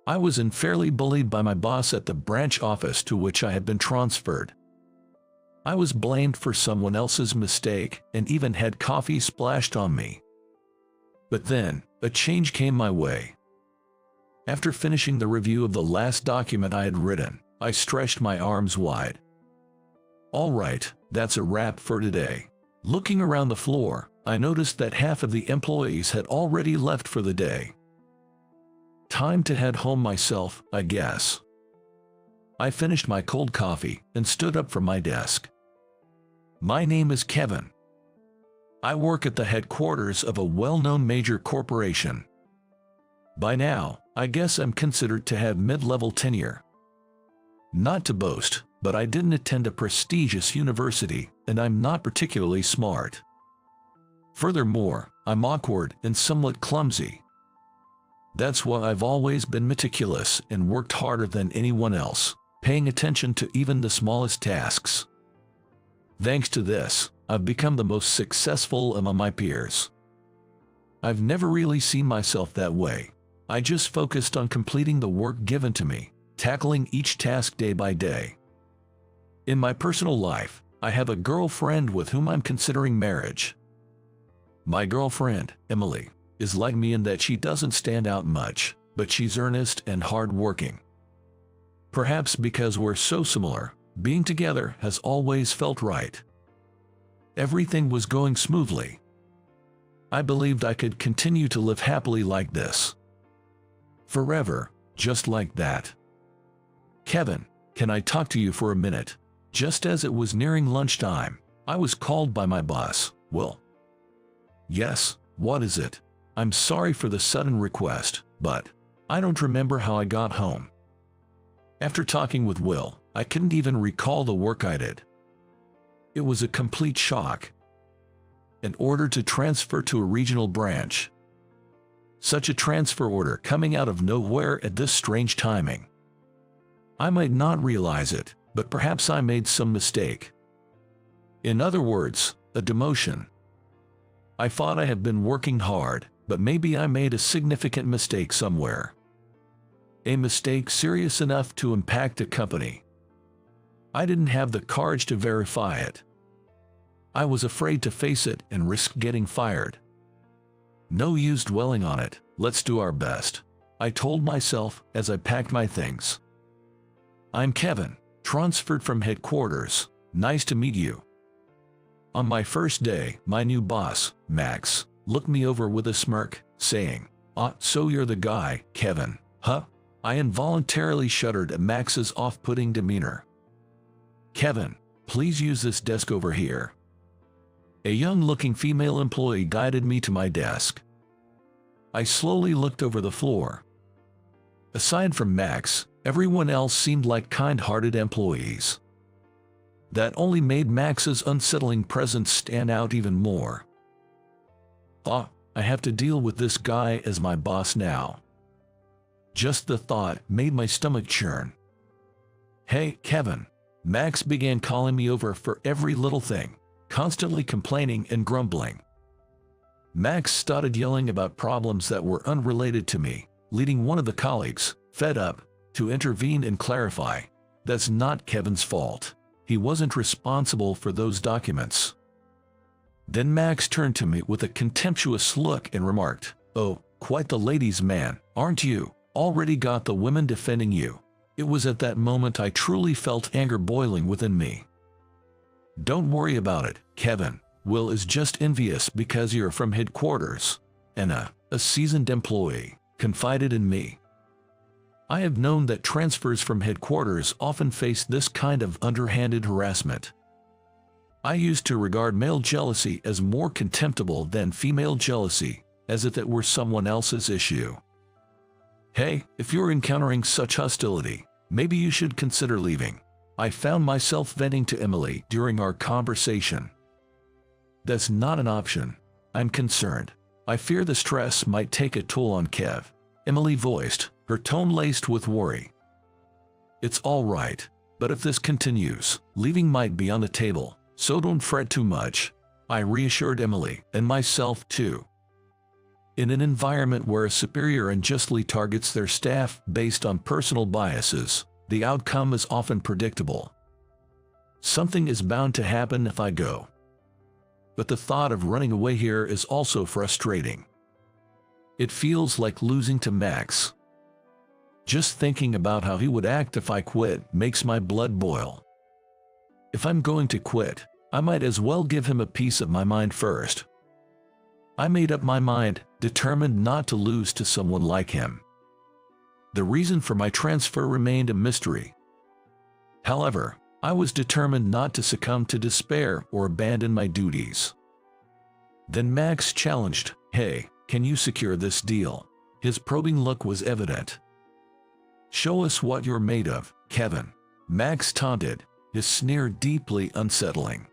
I was unfairly bullied by my boss at the branch office to which I had been transferred. I was blamed for someone else's mistake and even had coffee splashed on me. But then, a change came my way. After finishing the review of the last document I had written, I stretched my arms wide. All right, that's a wrap for today. Looking around the floor, I noticed that half of the employees had already left for the day. Time to head home myself, I guess. I finished my cold coffee and stood up from my desk. My name is Kevin. I work at the headquarters of a well-known major corporation. By now, I guess I'm considered to have mid-level tenure. Not to boast, but I didn't attend a prestigious university, and I'm not particularly smart. Furthermore, I'm awkward and somewhat clumsy. That's why I've always been meticulous and worked harder than anyone else, paying attention to even the smallest tasks. Thanks to this, I've become the most successful among my peers. I've never really seen myself that way. I just focused on completing the work given to me, tackling each task day by day. In my personal life, I have a girlfriend with whom I'm considering marriage. My girlfriend, Emily, is like me in that she doesn't stand out much, but she's earnest and hard-working. Perhaps because we're so similar, being together has always felt right. Everything was going smoothly. I believed I could continue to live happily like this. Forever, just like that. Kevin, can I talk to you for a minute? Just as it was nearing lunchtime, I was called by my boss, Will. Yes, what is it? I'm sorry for the sudden request, but I don't remember how I got home. After talking with Will, I couldn't even recall the work I did. It was a complete shock. An order to transfer to a regional branch. Such a transfer order coming out of nowhere at this strange timing. I might not realize it, but perhaps I made some mistake. In other words, a demotion. I thought I had been working hard, but maybe I made a significant mistake somewhere. A mistake serious enough to impact a company. I didn't have the courage to verify it. I was afraid to face it and risk getting fired. No use dwelling on it, let's do our best, I told myself as I packed my things. I'm Kevin, transferred from headquarters, nice to meet you. On my first day, my new boss, Max, looked me over with a smirk, saying, so you're the guy, Kevin, huh? I involuntarily shuddered at Max's off-putting demeanor. Kevin, please use this desk over here. A young-looking female employee guided me to my desk. I slowly looked over the floor. Aside from Max, everyone else seemed like kind-hearted employees. That only made Max's unsettling presence stand out even more. I have to deal with this guy as my boss now. Just the thought made my stomach churn. Hey, Kevin. Max began calling me over for every little thing, constantly complaining and grumbling. Max started yelling about problems that were unrelated to me, leading one of the colleagues, fed up, to intervene and clarify. That's not Kevin's fault. He wasn't responsible for those documents. Then Max turned to me with a contemptuous look and remarked, "Oh, quite the ladies' man, aren't you? Already got the women defending you." It was at that moment I truly felt anger boiling within me. Don't worry about it, Kevin. Will is just envious because you're from headquarters, and a seasoned employee, confided in me. I have known that transfers from headquarters often face this kind of underhanded harassment. I used to regard male jealousy as more contemptible than female jealousy, as if it were someone else's issue. Hey, if you're encountering such hostility, maybe you should consider leaving. I found myself venting to Emily during our conversation. That's not an option. I'm concerned. I fear the stress might take a toll on Kev, Emily voiced, her tone laced with worry. It's all right, but if this continues, leaving might be on the table, so don't fret too much, I reassured Emily, and myself too. In an environment where a superior unjustly targets their staff based on personal biases, the outcome is often predictable. Something is bound to happen if I go. But the thought of running away here is also frustrating. It feels like losing to Max. Just thinking about how he would act if I quit makes my blood boil. If I'm going to quit, I might as well give him a piece of my mind first. I made up my mind, determined not to lose to someone like him. The reason for my transfer remained a mystery. However, I was determined not to succumb to despair or abandon my duties. Then Max challenged, "Hey, can you secure this deal?" His probing look was evident. "Show us what you're made of, Kevin," Max taunted, his sneer deeply unsettling.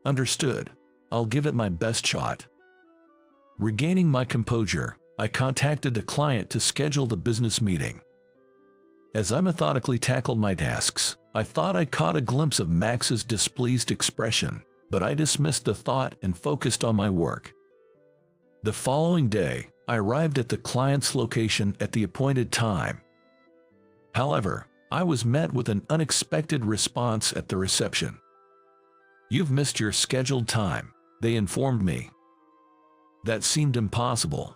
"Understood. I'll give it my best shot." Regaining my composure, I contacted the client to schedule the business meeting. As I methodically tackled my tasks, I thought I caught a glimpse of Max's displeased expression, but I dismissed the thought and focused on my work. The following day, I arrived at the client's location at the appointed time. However, I was met with an unexpected response at the reception. "You've missed your scheduled time," they informed me. That seemed impossible.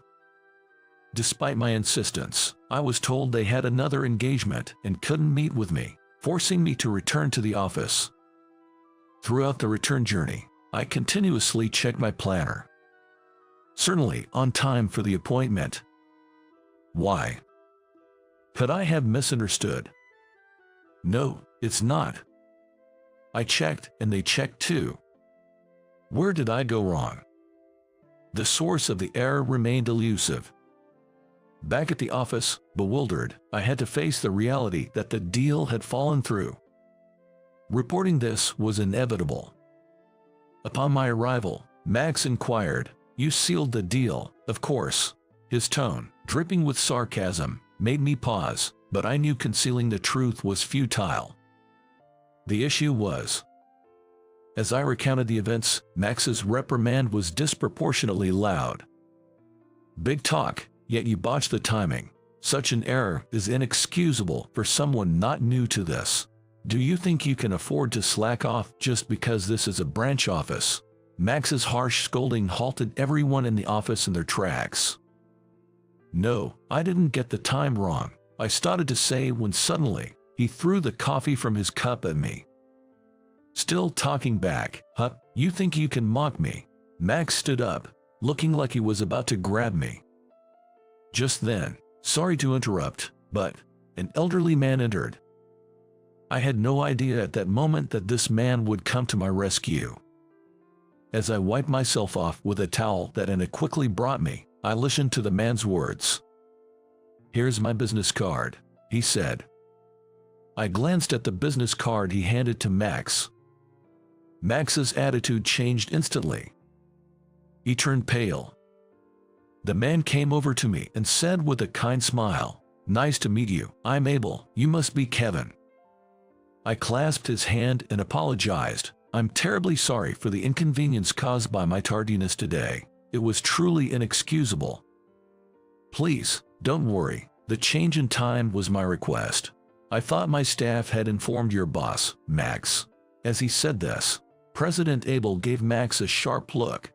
Despite my insistence, I was told they had another engagement and couldn't meet with me, forcing me to return to the office. Throughout the return journey, I continuously checked my planner. Certainly on time for the appointment. Why? Could I have misunderstood? No, it's not. I checked and they checked too. Where did I go wrong? The source of the error remained elusive. Back at the office, bewildered, I had to face the reality that the deal had fallen through. Reporting this was inevitable. Upon my arrival, Max inquired, "You sealed the deal, of course." His tone, dripping with sarcasm, made me pause, but I knew concealing the truth was futile. The issue was, as I recounted the events, Max's reprimand was disproportionately loud. "Big talk, yet you botched the timing. Such an error is inexcusable for someone not new to this. Do you think you can afford to slack off just because this is a branch office?" Max's harsh scolding halted everyone in the office in their tracks. "No, I didn't get the time wrong," I started to say when suddenly, he threw the coffee from his cup at me. Still talking back, "Huh, you think you can mock me?" Max stood up, looking like he was about to grab me. Just then, sorry to interrupt, but an elderly man entered. I had no idea at that moment that this man would come to my rescue. As I wiped myself off with a towel that Anna quickly brought me, I listened to the man's words. "Here's my business card," he said. I glanced at the business card he handed to Max. Max's attitude changed instantly. He turned pale. The man came over to me and said with a kind smile, "Nice to meet you. I'm Abel. You must be Kevin." I clasped his hand and apologized. "I'm terribly sorry for the inconvenience caused by my tardiness today. It was truly inexcusable." "Please, don't worry. The change in time was my request. I thought my staff had informed your boss, Max." As he said this, President Abel gave Max a sharp look.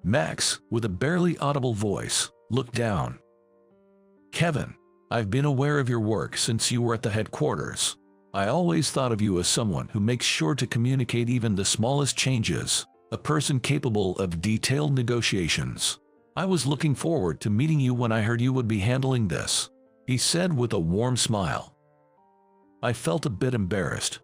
Max, with a barely audible voice, looked down. "Kevin, I've been aware of your work since you were at the headquarters. I always thought of you as someone who makes sure to communicate even the smallest changes, a person capable of detailed negotiations. I was looking forward to meeting you when I heard you would be handling this," he said with a warm smile. I felt a bit embarrassed.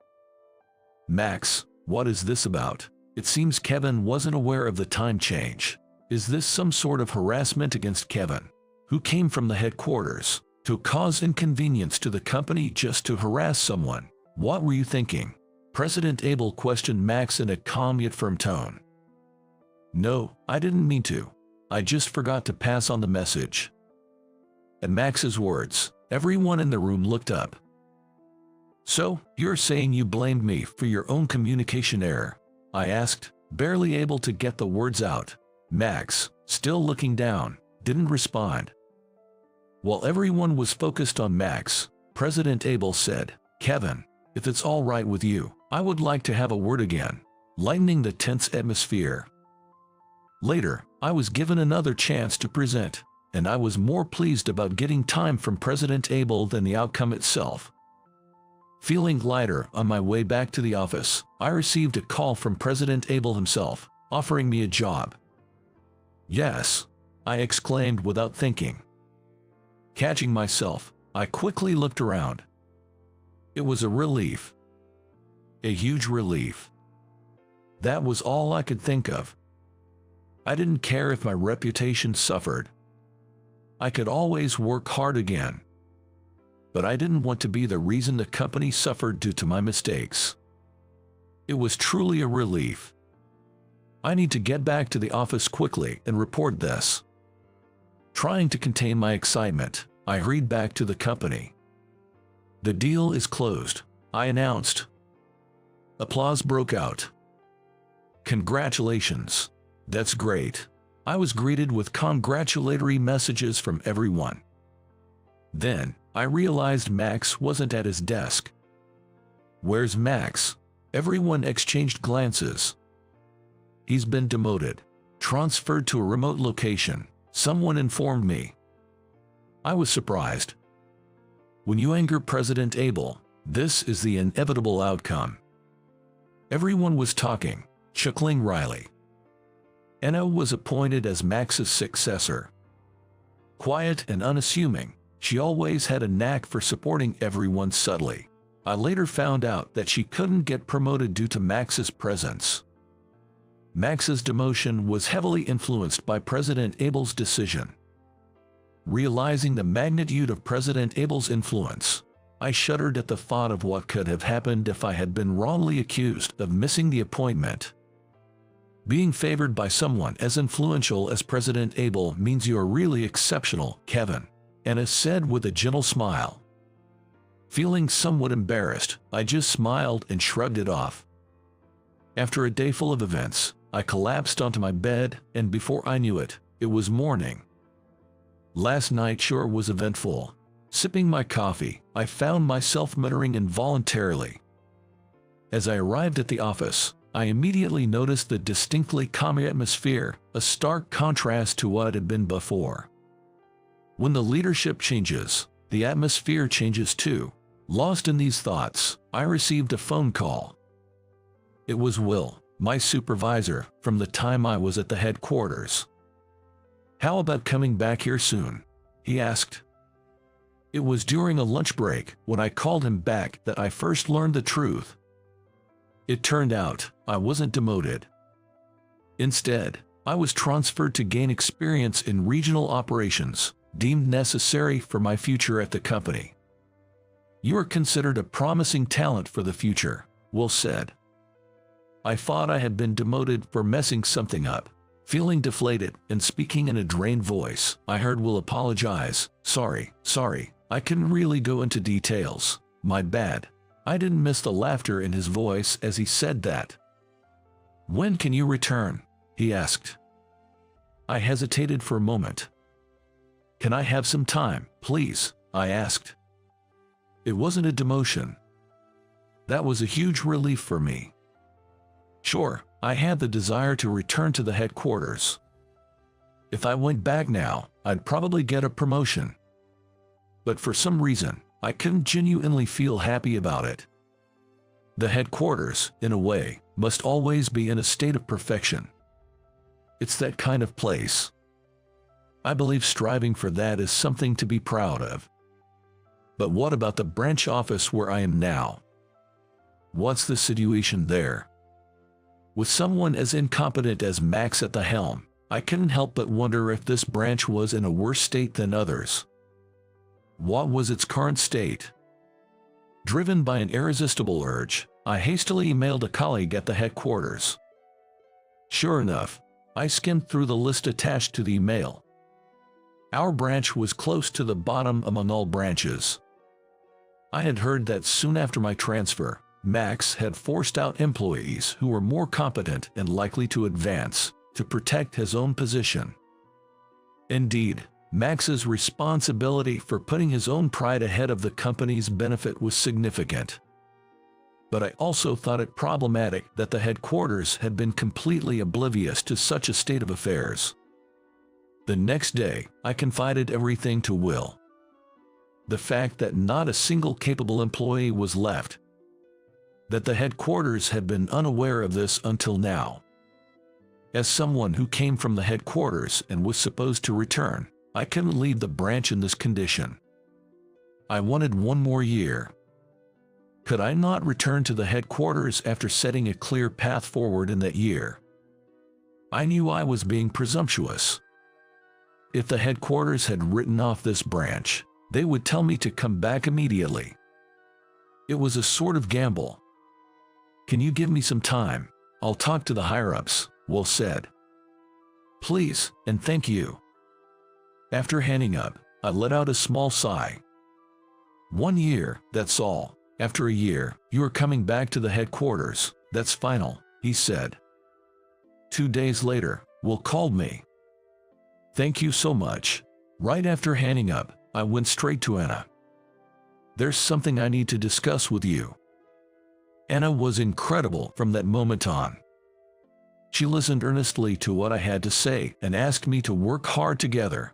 "Max, what is this about?" It seems Kevin wasn't aware of the time change. Is this some sort of harassment against Kevin, who came from the headquarters to cause inconvenience to the company just to harass someone? "What were you thinking?" President Abel questioned Max in a calm yet firm tone. "No, I didn't mean to. I just forgot to pass on the message." At Max's words, everyone in the room looked up. "So, you're saying you blamed me for your own communication error?" I asked, barely able to get the words out. Max, still looking down, didn't respond. While everyone was focused on Max, President Abel said, "Kevin, if it's all right with you, I would like to have a word again," lightening the tense atmosphere. Later, I was given another chance to present, and I was more pleased about getting time from President Abel than the outcome itself. Feeling lighter on my way back to the office, I received a call from President Abel himself, offering me a job. "Yes," I exclaimed without thinking. Catching myself, I quickly looked around. It was a relief. A huge relief. That was all I could think of. I didn't care if my reputation suffered. I could always work hard again. But I didn't want to be the reason the company suffered due to my mistakes. It was truly a relief. I need to get back to the office quickly and report this. Trying to contain my excitement, I hurried back to the company. "The deal is closed," I announced. Applause broke out. "Congratulations. That's great." I was greeted with congratulatory messages from everyone. Then, I realized Max wasn't at his desk. "Where's Max?" Everyone exchanged glances. "He's been demoted. Transferred to a remote location," someone informed me. I was surprised. When you anger President Abel, this is the inevitable outcome. Everyone was talking, chuckling wryly. Anna was appointed as Max's successor. Quiet and unassuming, she always had a knack for supporting everyone subtly. I later found out that she couldn't get promoted due to Max's presence. Max's demotion was heavily influenced by President Abel's decision. Realizing the magnitude of President Abel's influence, I shuddered at the thought of what could have happened if I had been wrongly accused of missing the appointment. Being favored by someone as influential as President Abel means you are really exceptional, Kevin, Anna said with a gentle smile. Feeling somewhat embarrassed, I just smiled and shrugged it off. After a day full of events, I collapsed onto my bed, and before I knew it, it was morning. Last night sure was eventful. Sipping my coffee, I found myself muttering involuntarily. As I arrived at the office, I immediately noticed the distinctly calm atmosphere, a stark contrast to what had been before. When the leadership changes, the atmosphere changes too. Lost in these thoughts, I received a phone call. It was Will, my supervisor, from the time I was at the headquarters. "How about coming back here soon?" he asked. It was during a lunch break when I called him back that I first learned the truth. It turned out I wasn't demoted. Instead, I was transferred to gain experience in regional operations, deemed necessary for my future at the company. "You are considered a promising talent for the future," Will said. I thought I had been demoted for messing something up. Feeling deflated and speaking in a drained voice, I heard Will apologize. Sorry, I couldn't really go into details. My bad." I didn't miss the laughter in his voice as he said that. "When can you return?" he asked. I hesitated for a moment. "Can I have some time, please?" I asked. It wasn't a demotion. That was a huge relief for me. Sure, I had the desire to return to the headquarters. If I went back now, I'd probably get a promotion. But for some reason, I couldn't genuinely feel happy about it. The headquarters, in a way, must always be in a state of perfection. It's that kind of place. I believe striving for that is something to be proud of. But what about the branch office where I am now? What's the situation there? With someone as incompetent as Max at the helm, I couldn't help but wonder if this branch was in a worse state than others. What was its current state? Driven by an irresistible urge, I hastily emailed a colleague at the headquarters. Sure enough, I skimmed through the list attached to the email. Our branch was close to the bottom among all branches. I had heard that soon after my transfer, Max had forced out employees who were more competent and likely to advance, to protect his own position. Indeed, Max's responsibility for putting his own pride ahead of the company's benefit was significant. But I also thought it problematic that the headquarters had been completely oblivious to such a state of affairs. The next day, I confided everything to Will. The fact that not a single capable employee was left. That the headquarters had been unaware of this until now. As someone who came from the headquarters and was supposed to return, I couldn't leave the branch in this condition. I wanted one more year. Could I not return to the headquarters after setting a clear path forward in that year? I knew I was being presumptuous. If the headquarters had written off this branch, they would tell me to come back immediately. It was a sort of gamble. "Can you give me some time? I'll talk to the higher-ups," Will said. "Please, and thank you." After hanging up, I let out a small sigh. 1 year, that's all. After a year, you are coming back to the headquarters. That's final, he said. 2 days later, Will called me. "Thank you so much." Right after hanging up, I went straight to Anna. "There's something I need to discuss with you." Anna was incredible from that moment on. She listened earnestly to what I had to say and asked me to work hard together.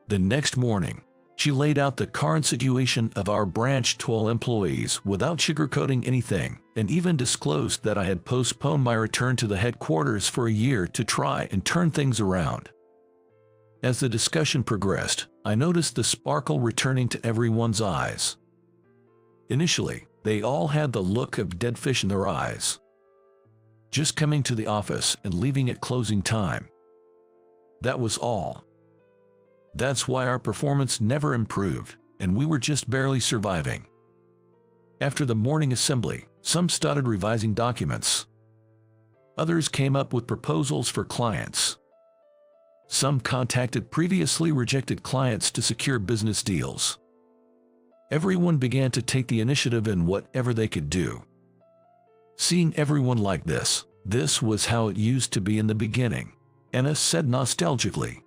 The next morning, she laid out the current situation of our branch to all employees without sugarcoating anything, and even disclosed that I had postponed my return to the headquarters for a year to try and turn things around. As the discussion progressed, I noticed the sparkle returning to everyone's eyes. Initially, they all had the look of dead fish in their eyes. Just coming to the office and leaving at closing time. That was all. That's why our performance never improved, and we were just barely surviving. After the morning assembly, some started revising documents. Others came up with proposals for clients. Some contacted previously rejected clients to secure business deals. Everyone began to take the initiative in whatever they could do. Seeing everyone like this was how it used to be in the beginning, Anna said nostalgically.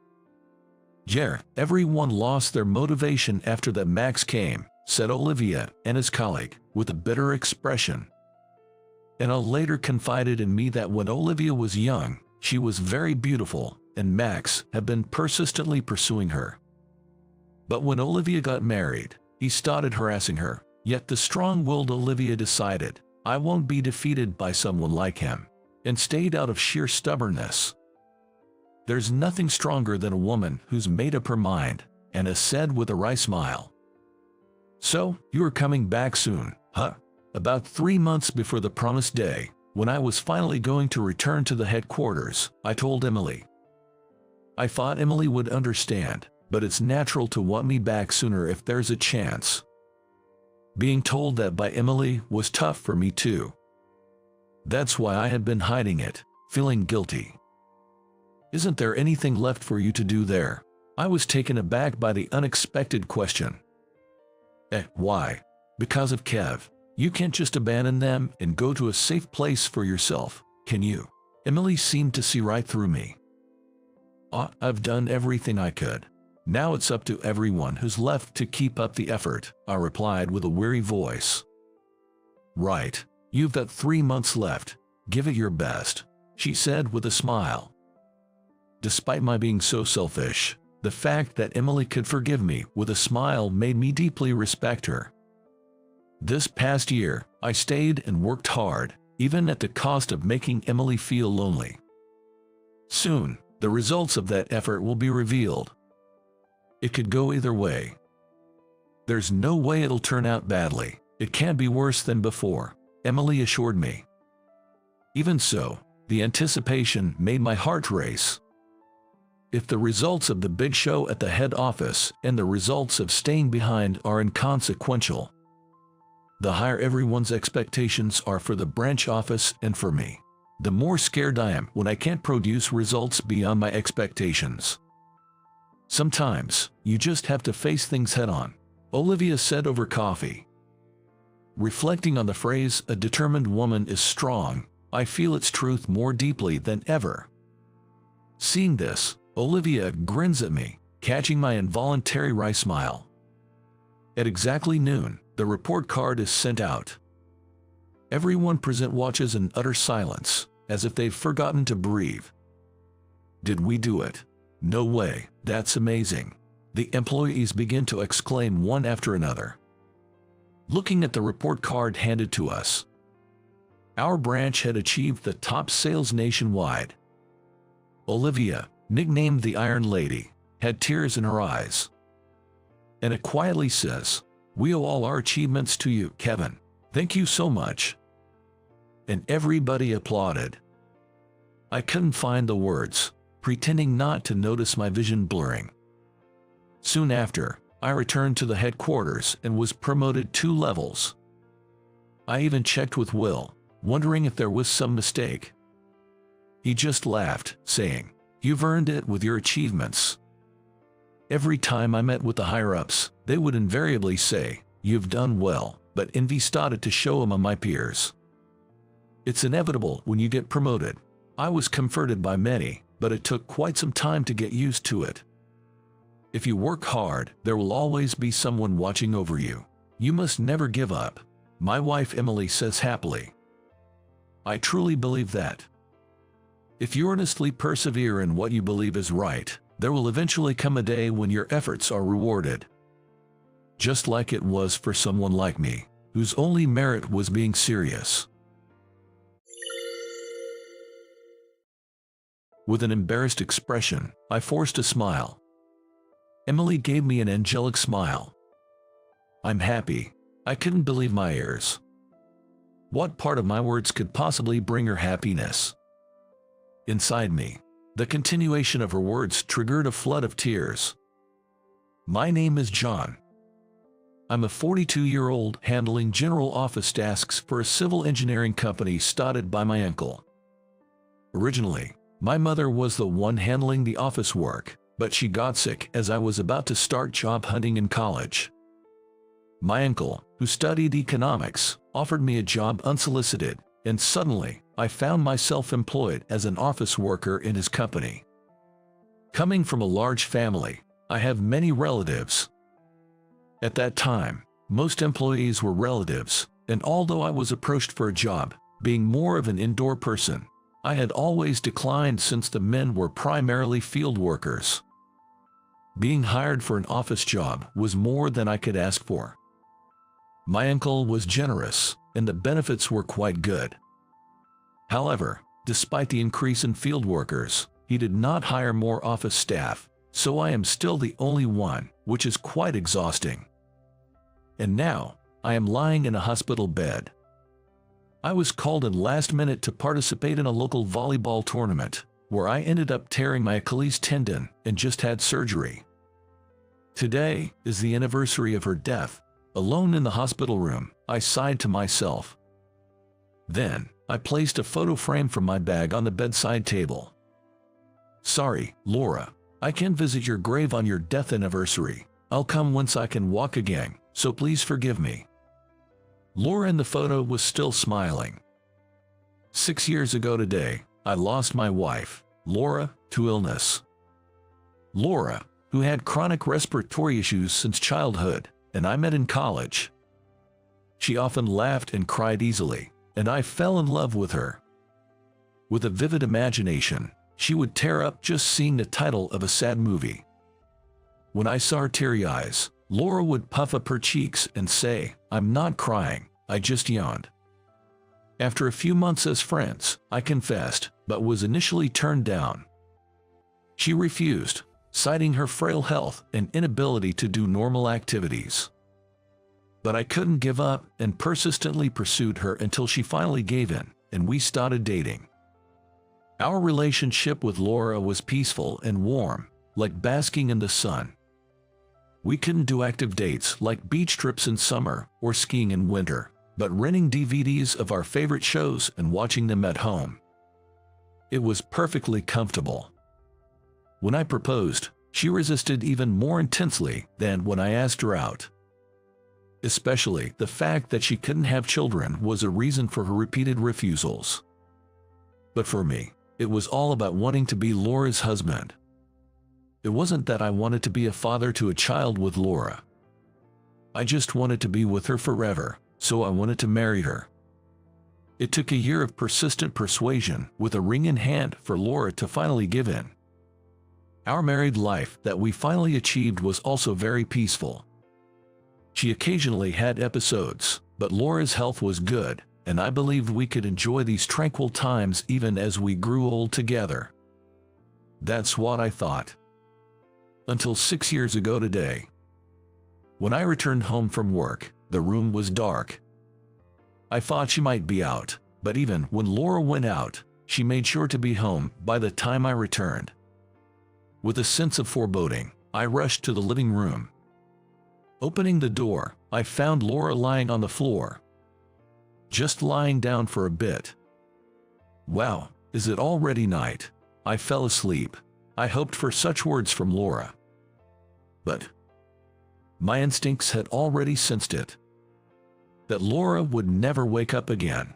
"Jer, everyone lost their motivation after that Max came," said Olivia and his colleague, with a bitter expression. Anna later confided in me that when Olivia was young, she was very beautiful, and Max had been persistently pursuing her. But when Olivia got married, he started harassing her, yet the strong-willed Olivia decided, "I won't be defeated by someone like him," and stayed out of sheer stubbornness. "There's nothing stronger than a woman who's made up her mind," Anna said with a wry smile. "So, you are coming back soon, huh?" About 3 months before the promised day, when I was finally going to return to the headquarters, I told Emily. I thought Emily would understand, but it's natural to want me back sooner if there's a chance. Being told that by Emily was tough for me too. That's why I had been hiding it, feeling guilty. "Isn't there anything left for you to do there?" I was taken aback by the unexpected question. Why? Because of Kev. You can't just abandon them and go to a safe place for yourself, can you? Emily seemed to see right through me. I've done everything I could. Now it's up to everyone who's left to keep up the effort," I replied with a weary voice. "Right. You've got 3 months left. Give it your best," she said with a smile. Despite my being so selfish, the fact that Emily could forgive me with a smile made me deeply respect her. This past year, I stayed and worked hard, even at the cost of making Emily feel lonely. Soon, the results of that effort will be revealed. It could go either way. There's no way it'll turn out badly. It can't be worse than before, Emily assured me. Even so, the anticipation made my heart race. If the results of the big show at the head office and the results of staying behind are inconsequential, the higher everyone's expectations are for the branch office and for me, the more scared I am when I can't produce results beyond my expectations. Sometimes, you just have to face things head-on, Olivia said over coffee. Reflecting on the phrase, "a determined woman is strong," I feel its truth more deeply than ever. Seeing this, Olivia grins at me, catching my involuntary wry smile. At exactly noon, the report card is sent out. Everyone present watches in utter silence, as if they've forgotten to breathe. Did we do it? No way, that's amazing. The employees begin to exclaim one after another. Looking at the report card handed to us, our branch had achieved the top sales nationwide. Olivia, nicknamed the Iron Lady, had tears in her eyes. And it quietly says, "We owe all our achievements to you, Kevin. Thank you so much." And everybody applauded. I couldn't find the words, pretending not to notice my vision blurring. Soon after, I returned to the headquarters and was promoted 2 levels. I even checked with Will, wondering if there was some mistake. He just laughed, saying, "You've earned it with your achievements." Every time I met with the higher-ups, they would invariably say, "You've done well," but envy started to show among my peers. It's inevitable when you get promoted. I was comforted by many, but it took quite some time to get used to it. If you work hard, there will always be someone watching over you. You must never give up, my wife Emily says happily. I truly believe that. If you earnestly persevere in what you believe is right, there will eventually come a day when your efforts are rewarded. Just like it was for someone like me, whose only merit was being serious. With an embarrassed expression, I forced a smile. Emily gave me an angelic smile. I'm happy. I couldn't believe my ears. What part of my words could possibly bring her happiness? Inside me, the continuation of her words triggered a flood of tears. My name is John. I'm a 42-year-old handling general office tasks for a civil engineering company started by my uncle. Originally, my mother was the one handling the office work, but she got sick as I was about to start job hunting in college. My uncle, who studied economics, offered me a job unsolicited, and suddenly, I found myself employed as an office worker in his company. Coming from a large family, I have many relatives. At that time, most employees were relatives, and although I was approached for a job, being more of an indoor person, I had always declined since the men were primarily field workers. Being hired for an office job was more than I could ask for. My uncle was generous, and the benefits were quite good. However, despite the increase in field workers, he did not hire more office staff, so I am still the only one, which is quite exhausting. And now, I am lying in a hospital bed. I was called in last minute to participate in a local volleyball tournament, where I ended up tearing my Achilles tendon and just had surgery. Today is the anniversary of her death. Alone in the hospital room, I sighed to myself. Then, I placed a photo frame from my bag on the bedside table. Sorry, Laura, I can't visit your grave on your death anniversary. I'll come once I can walk again, so please forgive me. Laura in the photo was still smiling. 6 years ago today, I lost my wife, Laura, to illness. Laura, who had chronic respiratory issues since childhood, and I met in college. She often laughed and cried easily, and I fell in love with her. With a vivid imagination, she would tear up just seeing the title of a sad movie. When I saw her teary eyes, Laura would puff up her cheeks and say, "I'm not crying, I just yawned." After a few months as friends, I confessed, but was initially turned down. She refused, citing her frail health and inability to do normal activities. But I couldn't give up and persistently pursued her until she finally gave in, and we started dating. Our relationship with Laura was peaceful and warm, like basking in the sun. We couldn't do active dates like beach trips in summer or skiing in winter, but renting DVDs of our favorite shows and watching them at home. It was perfectly comfortable. When I proposed, she resisted even more intensely than when I asked her out. Especially the fact that she couldn't have children was a reason for her repeated refusals. But for me, it was all about wanting to be Laura's husband. It wasn't that I wanted to be a father to a child with Laura. I just wanted to be with her forever, so I wanted to marry her. It took a year of persistent persuasion with a ring in hand for Laura to finally give in. Our married life that we finally achieved was also very peaceful. She occasionally had episodes, but Laura's health was good, and I believed we could enjoy these tranquil times even as we grew old together. That's what I thought. Until 6 years ago today. When I returned home from work, the room was dark. I thought she might be out, but even when Laura went out, she made sure to be home by the time I returned. With a sense of foreboding, I rushed to the living room. Opening the door, I found Laura lying on the floor. Just lying down for a bit. Wow, is it already night? I fell asleep. I hoped for such words from Laura. But my instincts had already sensed it. That Laura would never wake up again.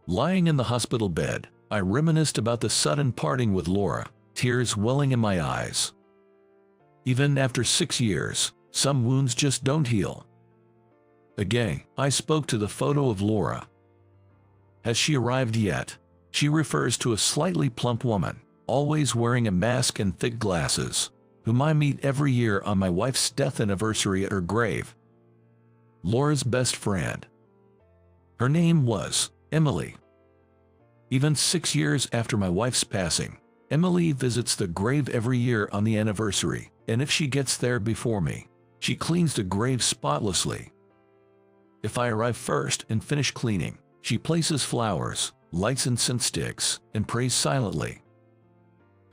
Lying in the hospital bed, I reminisced about the sudden parting with Laura, tears welling in my eyes. Even after 6 years, some wounds just don't heal. Again, I spoke to the photo of Laura. Has she arrived yet? She refers to a slightly plump woman, always wearing a mask and thick glasses, whom I meet every year on my wife's death anniversary at her grave. Laura's best friend. Her name was Emily. Even 6 years after my wife's passing, Emily visits the grave every year on the anniversary, and if she gets there before me, she cleans the grave spotlessly. If I arrive first and finish cleaning, she places flowers, lights incense sticks, and prays silently.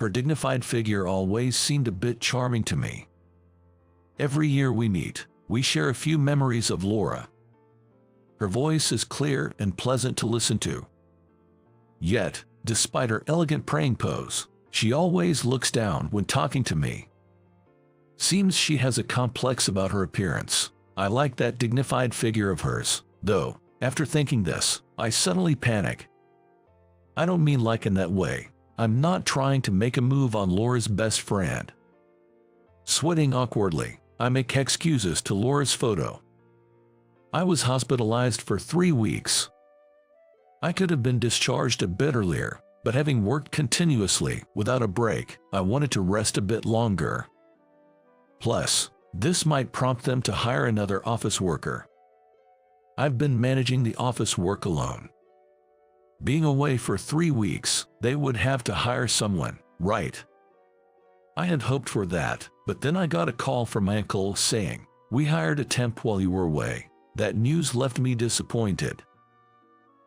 Her dignified figure always seemed a bit charming to me. Every year we meet, we share a few memories of Laura. Her voice is clear and pleasant to listen to. Yet, despite her elegant praying pose, she always looks down when talking to me. Seems she has a complex about her appearance. I like that dignified figure of hers, though, after thinking this, I suddenly panic. I don't mean like in that way. I'm not trying to make a move on Laura's best friend. Sweating awkwardly, I make excuses to Laura's photo. I was hospitalized for 3 weeks. I could have been discharged a bit earlier, but having worked continuously, without a break, I wanted to rest a bit longer. Plus, this might prompt them to hire another office worker. I've been managing the office work alone. Being away for 3 weeks, they would have to hire someone, right? I had hoped for that, but then I got a call from my uncle saying, "We hired a temp while you were away." That news left me disappointed.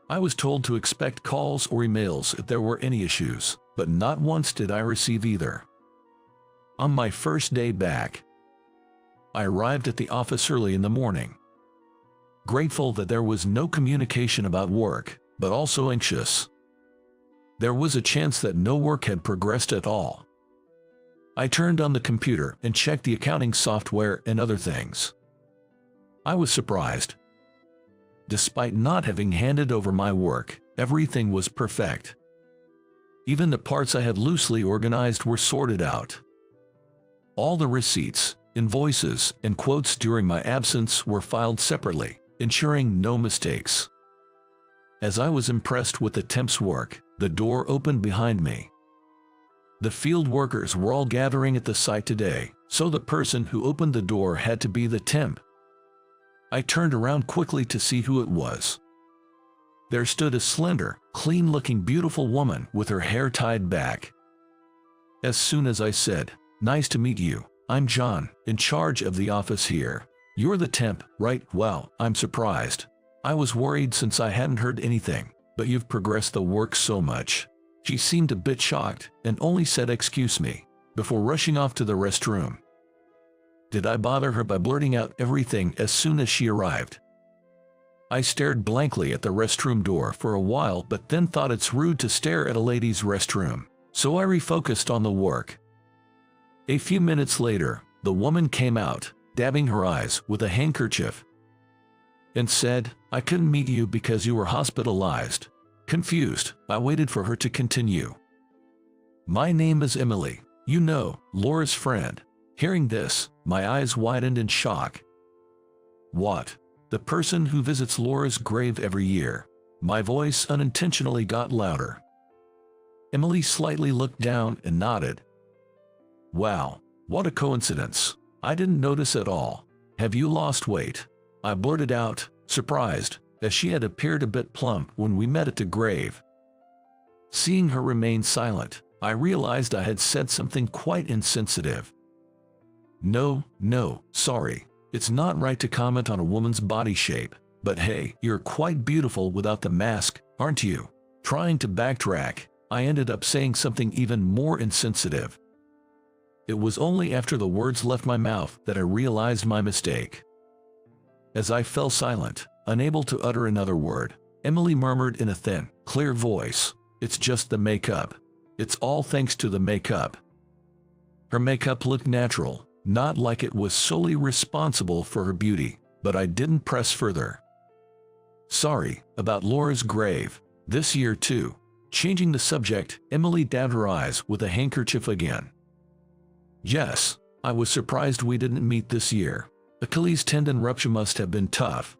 I was told to expect calls or emails if there were any issues, but not once did I receive either. On my first day back, I arrived at the office early in the morning. Grateful that there was no communication about work, but also anxious. There was a chance that no work had progressed at all. I turned on the computer and checked the accounting software and other things. I was surprised. Despite not having handed over my work, everything was perfect. Even the parts I had loosely organized were sorted out. All the receipts, invoices, and quotes during my absence were filed separately, ensuring no mistakes. As I was impressed with the temp's work, the door opened behind me. The field workers were all gathering at the site today, so the person who opened the door had to be the temp. I turned around quickly to see who it was. There stood a slender, clean-looking beautiful woman with her hair tied back. As soon as I said, "Nice to meet you, I'm John, in charge of the office here. You're the temp, right? Well, I'm surprised. I was worried since I hadn't heard anything, but you've progressed the work so much." She seemed a bit shocked and only said "excuse me" before rushing off to the restroom. Did I bother her by blurting out everything as soon as she arrived? I stared blankly at the restroom door for a while, but then thought it's rude to stare at a ladies' restroom, so I refocused on the work. A few minutes later, the woman came out, dabbing her eyes with a handkerchief, and said, "I couldn't meet you because you were hospitalized." Confused, I waited for her to continue. "My name is Emily. You know, Laura's friend. Hearing this, my eyes widened in shock. What? The person who visits Laura's grave every year? My voice unintentionally got louder. Emily slightly looked down and nodded. Wow, what a coincidence. I didn't notice at all. Have you lost weight? I blurted out, surprised, as she had appeared a bit plump when we met at the grave. Seeing her remain silent, I realized I had said something quite insensitive. No, sorry. It's not right to comment on a woman's body shape, but hey, you're quite beautiful without the mask, aren't you? Trying to backtrack, I ended up saying something even more insensitive. It was only after the words left my mouth that I realized my mistake. As I fell silent, unable to utter another word, Emily murmured in a thin, clear voice, "It's just the makeup. It's all thanks to the makeup." Her makeup looked natural, not like it was solely responsible for her beauty, but I didn't press further. Sorry, about Laura's grave. This year too. Changing the subject, Emily dabbed her eyes with a handkerchief again. Yes, I was surprised we didn't meet this year. Achilles tendon rupture must have been tough,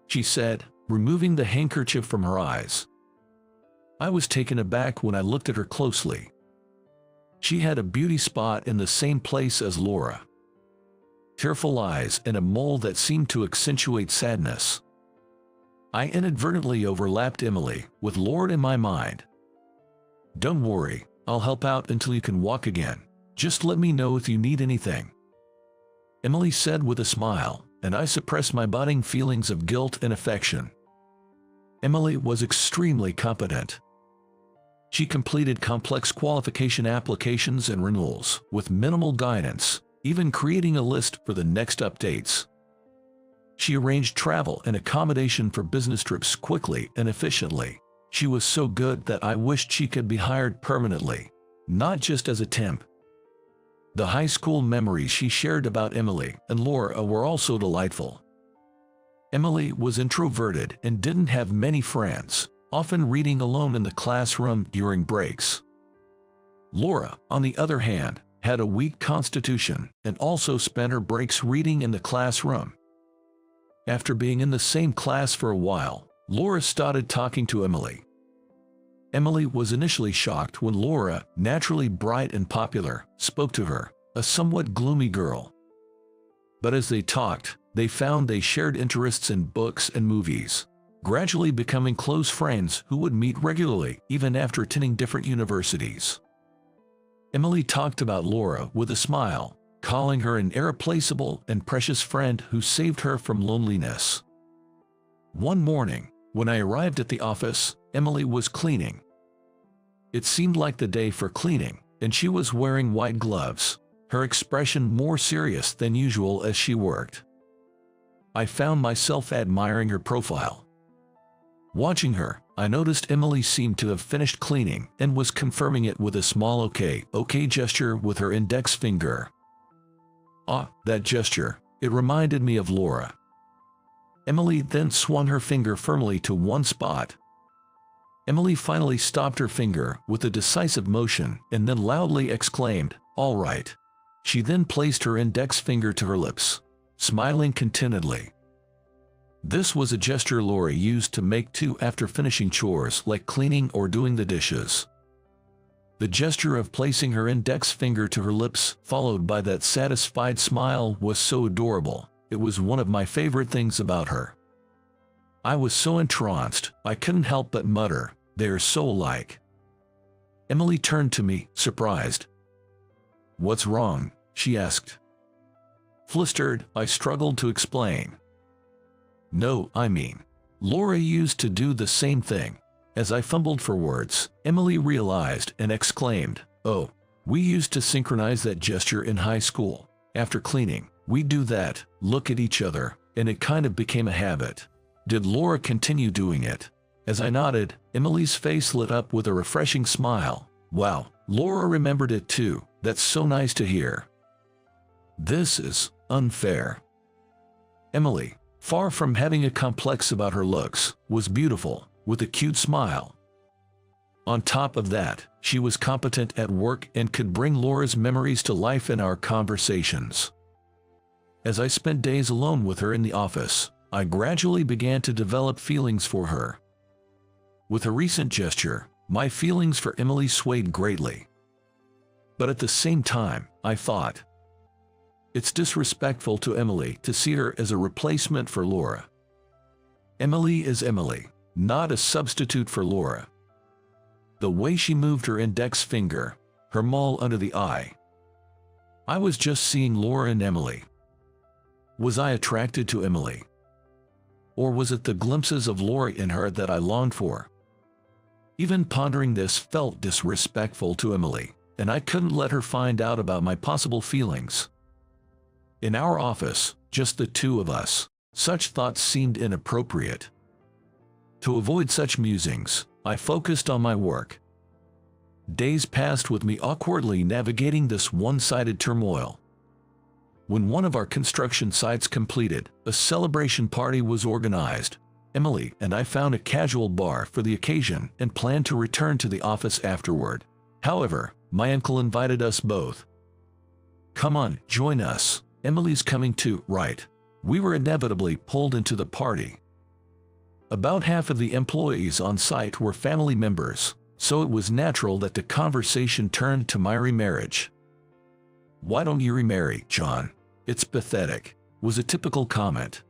she said, removing the handkerchief from her eyes. I was taken aback when I looked at her closely. She had a beauty spot in the same place as Laura. Tearful eyes and a mole that seemed to accentuate sadness. I inadvertently overlapped Emily, with Lord in my mind. Don't worry, I'll help out until you can walk again. Just let me know if you need anything, Emily said with a smile, and I suppressed my budding feelings of guilt and affection. Emily was extremely competent. She completed complex qualification applications and renewals with minimal guidance, even creating a list for the next updates. She arranged travel and accommodation for business trips quickly and efficiently. She was so good that I wished she could be hired permanently, not just as a temp. The high school memories she shared about Emily and Laura were also delightful. Emily was introverted and didn't have many friends, often reading alone in the classroom during breaks. Laura, on the other hand, had a weak constitution and also spent her breaks reading in the classroom. After being in the same class for a while, Laura started talking to Emily. Emily was initially shocked when Laura, naturally bright and popular, spoke to her, a somewhat gloomy girl. But as they talked, they found they shared interests in books and movies, gradually becoming close friends who would meet regularly even after attending different universities. Emily talked about Laura with a smile, calling her an irreplaceable and precious friend who saved her from loneliness. One morning, when I arrived at the office, Emily was cleaning. It seemed like the day for cleaning, and she was wearing white gloves, her expression more serious than usual as she worked. I found myself admiring her profile. Watching her, I noticed Emily seemed to have finished cleaning and was confirming it with a small okay gesture with her index finger. Ah, that gesture, it reminded me of Laura. Emily then swung her finger firmly to one spot. Emily finally stopped her finger with a decisive motion and then loudly exclaimed, "All right." She then placed her index finger to her lips, smiling contentedly. This was a gesture Laura used to make too after finishing chores like cleaning or doing the dishes. The gesture of placing her index finger to her lips, followed by that satisfied smile, was so adorable. It was one of my favorite things about her. I was so entranced, I couldn't help but mutter, "They're so alike." Emily turned to me, surprised. "What's wrong?" she asked. Flustered, I struggled to explain. "No, I mean, Laura used to do the same thing." As I fumbled for words, Emily realized and exclaimed, "Oh, we used to synchronize that gesture in high school. After cleaning, we'd do that, look at each other, and it kind of became a habit." Did Laura continue doing it? As I nodded, Emily's face lit up with a refreshing smile. "Wow, Laura remembered it too. That's so nice to hear." "This is unfair." Emily, far from having a complex about her looks, was beautiful, with a cute smile. On top of that, she was competent at work and could bring Laura's memories to life in our conversations. As I spent days alone with her in the office, I gradually began to develop feelings for her. With a recent gesture, my feelings for Emily swayed greatly. But at the same time, I thought, it's disrespectful to Emily to see her as a replacement for Laura. Emily is Emily, not a substitute for Laura. The way she moved her index finger, her mole under the eye. I was just seeing Laura and Emily. Was I attracted to Emily? Or was it the glimpses of Laura in her that I longed for? Even pondering this felt disrespectful to Emily, and I couldn't let her find out about my possible feelings. In our office, just the two of us, such thoughts seemed inappropriate. To avoid such musings, I focused on my work. Days passed with me awkwardly navigating this one-sided turmoil. When one of our construction sites completed, a celebration party was organized. Emily and I found a casual bar for the occasion and planned to return to the office afterward. However, my uncle invited us both. "Come on, join us. Emily's coming too, right?" We were inevitably pulled into the party. About half of the employees on site were family members, so it was natural that the conversation turned to my remarriage. "Why don't you remarry, John? It's pathetic," was a typical comment.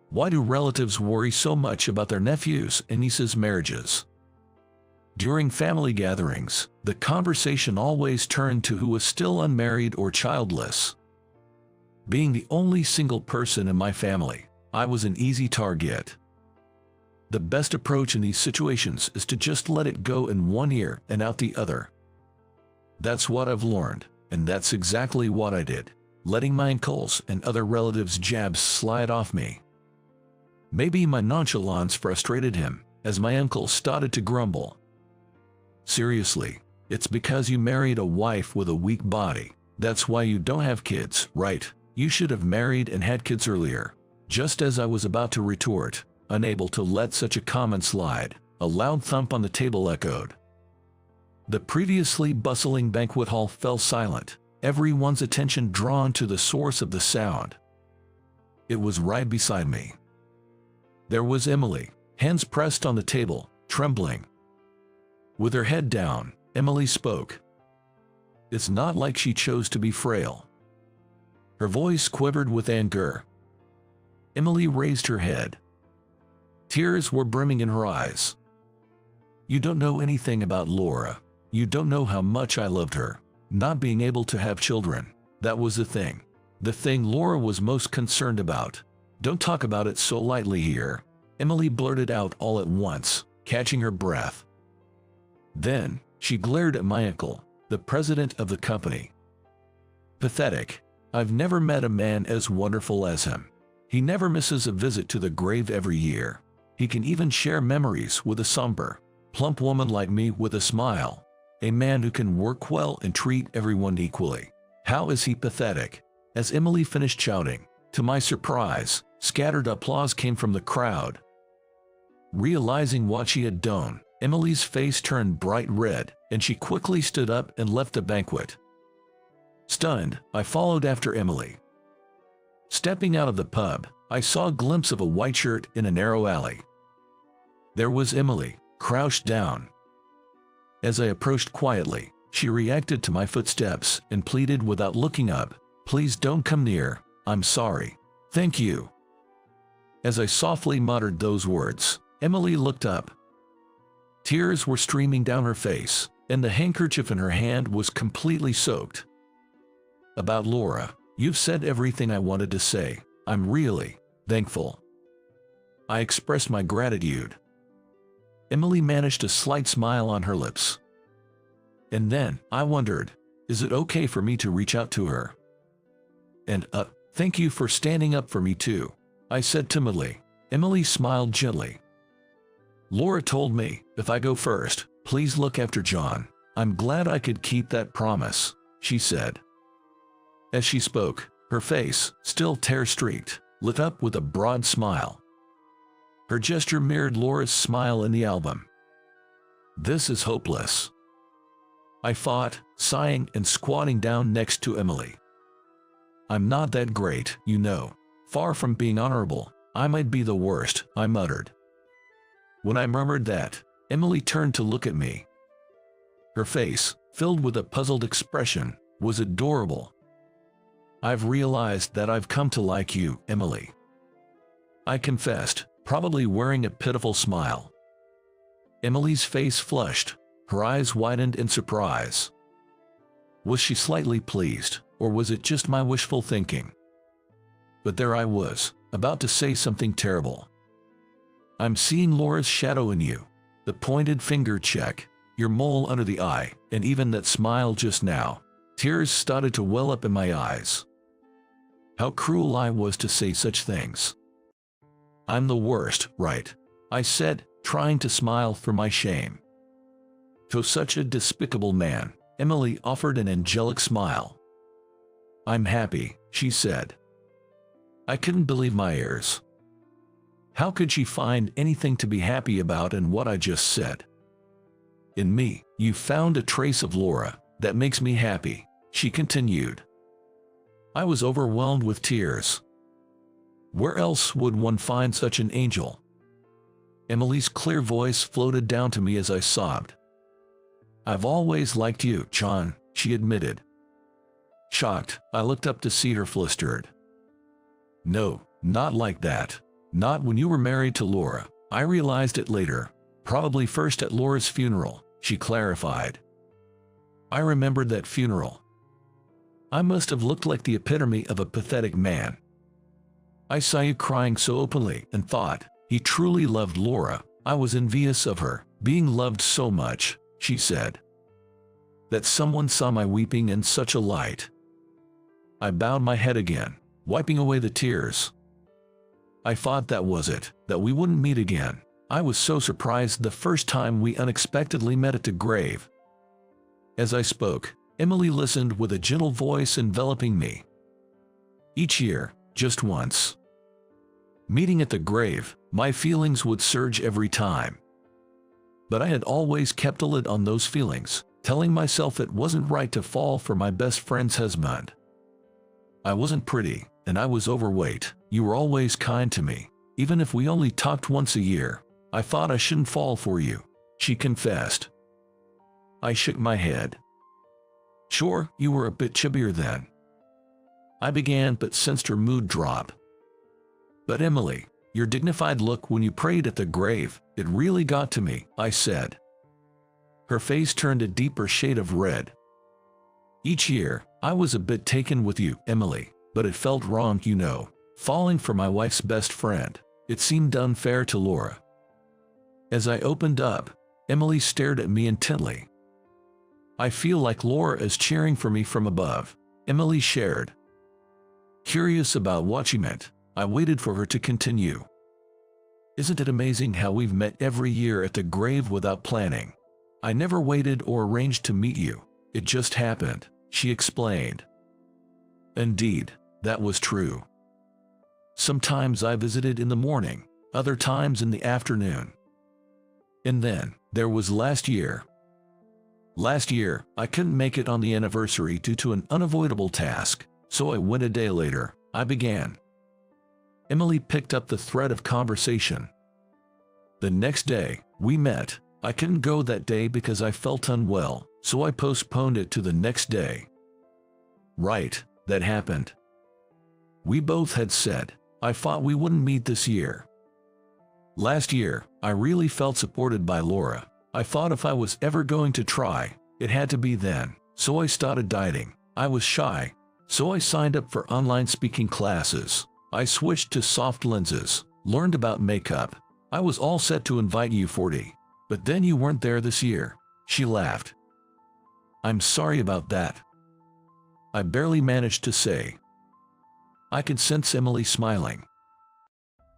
Why do relatives worry so much about their nephews' and nieces' marriages? During family gatherings, the conversation always turned to who was still unmarried or childless. Being the only single person in my family, I was an easy target. The best approach in these situations is to just let it go in one ear and out the other. That's what I've learned, and that's exactly what I did, letting my uncles and other relatives' jabs slide off me. Maybe my nonchalance frustrated him, as my uncle started to grumble. "Seriously, it's because you married a wife with a weak body. That's why you don't have kids, right? You should have married and had kids earlier." Just as I was about to retort, unable to let such a comment slide, a loud thump on the table echoed. The previously bustling banquet hall fell silent, everyone's attention drawn to the source of the sound. It was right beside me. There was Emily, hands pressed on the table, trembling. With her head down, Emily spoke. It's not like she chose to be frail. Her voice quivered with anger. Emily raised her head. Tears were brimming in her eyes. "You don't know anything about Laura. You don't know how much I loved her. Not being able to have children, that was the thing. The thing Laura was most concerned about. Don't talk about it so lightly here," Emily blurted out all at once, catching her breath. Then, she glared at my uncle, the president of the company. "Pathetic. I've never met a man as wonderful as him. He never misses a visit to the grave every year. He can even share memories with a somber, plump woman like me with a smile. A man who can work well and treat everyone equally. How is he pathetic?" As Emily finished shouting, to my surprise, scattered applause came from the crowd. Realizing what she had done, Emily's face turned bright red, and she quickly stood up and left the banquet. Stunned, I followed after Emily. Stepping out of the pub, I saw a glimpse of a white shirt in a narrow alley. There was Emily, crouched down. As I approached quietly, she reacted to my footsteps and pleaded without looking up, "Please don't come near, I'm sorry." "Thank you." As I softly muttered those words, Emily looked up. Tears were streaming down her face, and the handkerchief in her hand was completely soaked. "About Laura, you've said everything I wanted to say. I'm really thankful." I expressed my gratitude. Emily managed a slight smile on her lips. And then, I wondered, is it okay for me to reach out to her? And, thank you for standing up for me too," I said timidly. Emily smiled gently. "Laura told me, if I go first, please look after John. I'm glad I could keep that promise," she said. As she spoke, her face, still tear-streaked, lit up with a broad smile. Her gesture mirrored Laura's smile in the album. This is hopeless. I fought, sighing and squatting down next to Emily. I'm not that great, you know. Far from being honorable, I might be the worst, I muttered. When I murmured that, Emily turned to look at me. Her face, filled with a puzzled expression, was adorable. I've realized that I've come to like you, Emily. I confessed, probably wearing a pitiful smile. Emily's face flushed, her eyes widened in surprise. Was she slightly pleased, or was it just my wishful thinking? But there I was, about to say something terrible. I'm seeing Laura's shadow in you. The pointed finger check, your mole under the eye, and even that smile just now. Tears started to well up in my eyes. How cruel I was to say such things. I'm the worst, right? I said, trying to smile through my shame. To such a despicable man, Emily offered an angelic smile. I'm happy, she said. I couldn't believe my ears. How could she find anything to be happy about in what I just said? In me, you found a trace of Laura that makes me happy, she continued. I was overwhelmed with tears. Where else would one find such an angel? Emily's clear voice floated down to me as I sobbed. I've always liked you, John, she admitted. Shocked, I looked up to see her flustered. No, not like that. Not when you were married to Laura. I realized it later, probably first at Laura's funeral, she clarified. I remembered that funeral. I must have looked like the epitome of a pathetic man. I saw you crying so openly and thought, he truly loved Laura. I was envious of her, being loved so much, she said. That someone saw my weeping in such a light. I bowed my head again, wiping away the tears. I thought that was it, that we wouldn't meet again. I was so surprised the first time we unexpectedly met at the grave. As I spoke, Emily listened with a gentle voice enveloping me. Each year, just once. Meeting at the grave, my feelings would surge every time. But I had always kept a lid on those feelings, telling myself it wasn't right to fall for my best friend's husband. I wasn't pretty, and I was overweight. You were always kind to me, even if we only talked once a year. I thought I shouldn't fall for you, she confessed. I shook my head. Sure, you were a bit chubbier then. I began but sensed her mood drop. But Emily, your dignified look when you prayed at the grave, it really got to me, I said. Her face turned a deeper shade of red. Each year, I was a bit taken with you, Emily, but it felt wrong, you know, falling for my wife's best friend. It seemed unfair to Laura. As I opened up, Emily stared at me intently. I feel like Laura is cheering for me from above, Emily shared. Curious about what she meant, I waited for her to continue. Isn't it amazing how we've met every year at the grave without planning? I never waited or arranged to meet you. It just happened, she explained. Indeed, that was true. Sometimes I visited in the morning, other times in the afternoon. And then, there was last year. Last year, I couldn't make it on the anniversary due to an unavoidable task, so I went a day later. I began. Emily picked up the thread of conversation. The next day, we met. I couldn't go that day because I felt unwell, so I postponed it to the next day. Right, that happened. We both had said, I thought we wouldn't meet this year. Last year, I really felt supported by Laura. I thought if I was ever going to try, it had to be then, so I started dieting. I was shy, so I signed up for online speaking classes. I switched to soft lenses, learned about makeup. I was all set to invite you 40. But then you weren't there this year, she laughed. I'm sorry about that. I barely managed to say. I could sense Emily smiling.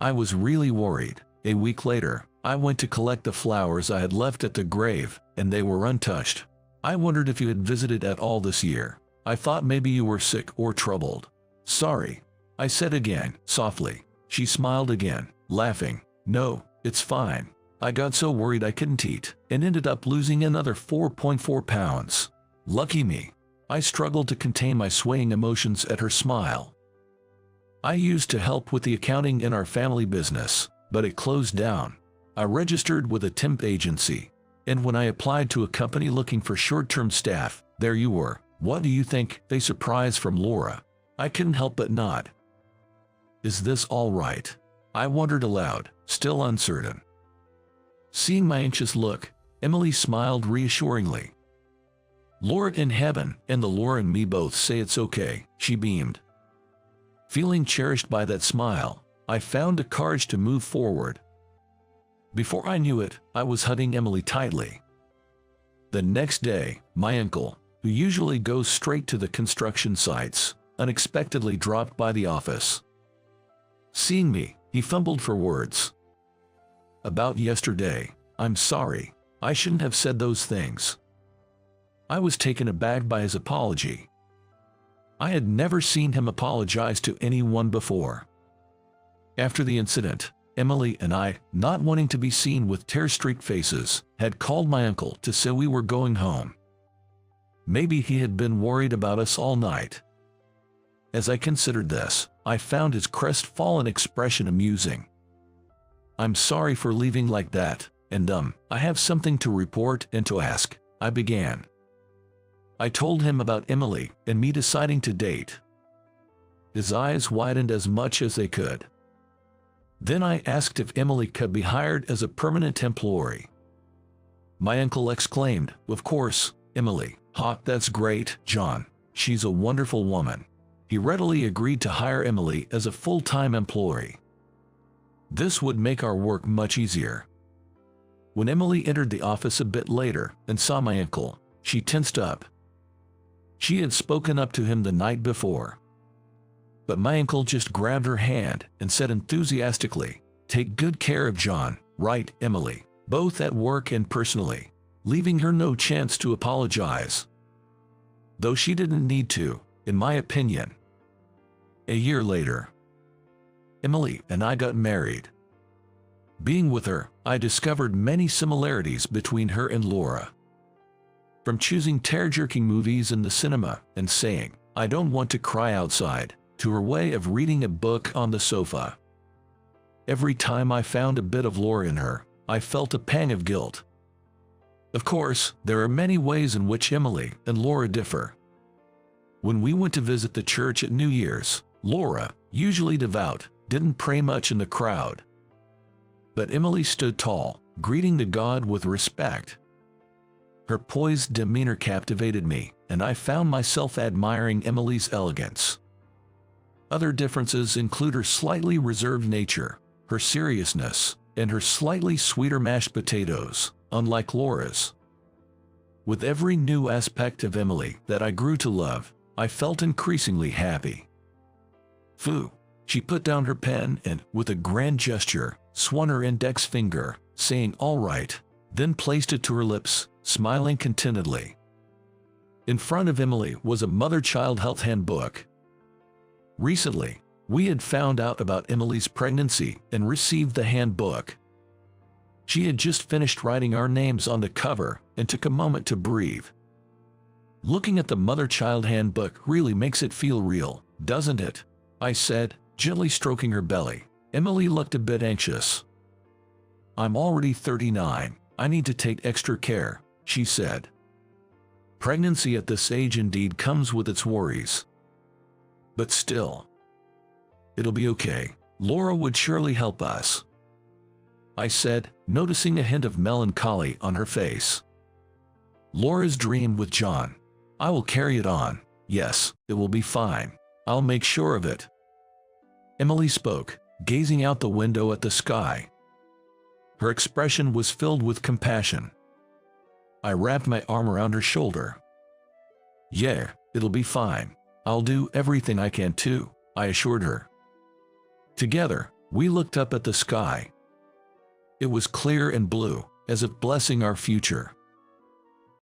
I was really worried. A week later, I went to collect the flowers I had left at the grave, and they were untouched. I wondered if you had visited at all this year. I thought maybe you were sick or troubled. Sorry, I said again, softly. She smiled again, laughing. No, it's fine. I got so worried I couldn't eat and ended up losing another 4.4 pounds. Lucky me. I struggled to contain my swaying emotions at her smile. I used to help with the accounting in our family business, but it closed down. I registered with a temp agency, and when I applied to a company looking for short-term staff, there you were. What do you think? A surprise from Laura. I couldn't help but nod. Is this all right? I wondered aloud, still uncertain. Seeing my anxious look, Emily smiled reassuringly. Lord in heaven and the Laura and me both say it's okay, she beamed. Feeling cherished by that smile, I found the courage to move forward. Before I knew it, I was hugging Emily tightly. The next day, my uncle, who usually goes straight to the construction sites, unexpectedly dropped by the office. Seeing me, he fumbled for words. About yesterday, I'm sorry. I shouldn't have said those things. I was taken aback by his apology. I had never seen him apologize to anyone before. After the incident, Emily and I, not wanting to be seen with tear-streaked faces, had called my uncle to say we were going home. Maybe he had been worried about us all night. As I considered this, I found his crestfallen expression amusing. I'm sorry for leaving like that, and I have something to report and to ask, I began. I told him about Emily and me deciding to date. His eyes widened as much as they could. Then I asked if Emily could be hired as a permanent employee. My uncle exclaimed, "Of course, Emily. That's great, John. She's a wonderful woman." He readily agreed to hire Emily as a full-time employee. This would make our work much easier. When Emily entered the office a bit later and saw my uncle, she tensed up. She had spoken up to him the night before. But my uncle just grabbed her hand and said enthusiastically, "Take good care of John, right, Emily, both at work and personally," leaving her no chance to apologize. Though she didn't need to, in my opinion. A year later, Emily and I got married. Being with her, I discovered many similarities between her and Laura. From choosing tear-jerking movies in the cinema and saying, "I don't want to cry outside," to her way of reading a book on the sofa. Every time I found a bit of Laura in her, I felt a pang of guilt. Of course, there are many ways in which Emily and Laura differ. When we went to visit the church at New Year's, Laura, usually devout, didn't pray much in the crowd. But Emily stood tall, greeting the God with respect. Her poised demeanor captivated me, and I found myself admiring Emily's elegance. Other differences include her slightly reserved nature, her seriousness, and her slightly sweeter mashed potatoes, unlike Laura's. With every new aspect of Emily that I grew to love, I felt increasingly happy. Phew! She put down her pen and, with a grand gesture, swung her index finger, saying "all right," then placed it to her lips, smiling contentedly. In front of Emily was a mother-child health handbook. Recently, we had found out about Emily's pregnancy and received the handbook. She had just finished writing our names on the cover and took a moment to breathe. Looking at the mother-child handbook really makes it feel real, doesn't it? I said, gently stroking her belly. Emily looked a bit anxious. "I'm already 39. I need to take extra care," she said. Pregnancy at this age indeed comes with its worries. But still, it'll be okay. Laura would surely help us, I said, noticing a hint of melancholy on her face. Laura's dream with John. I will carry it on. Yes, it will be fine. I'll make sure of it. Emily spoke, gazing out the window at the sky. Her expression was filled with compassion. I wrapped my arm around her shoulder. "Yeah, it'll be fine. I'll do everything I can too," I assured her. Together, we looked up at the sky. It was clear and blue, as if blessing our future.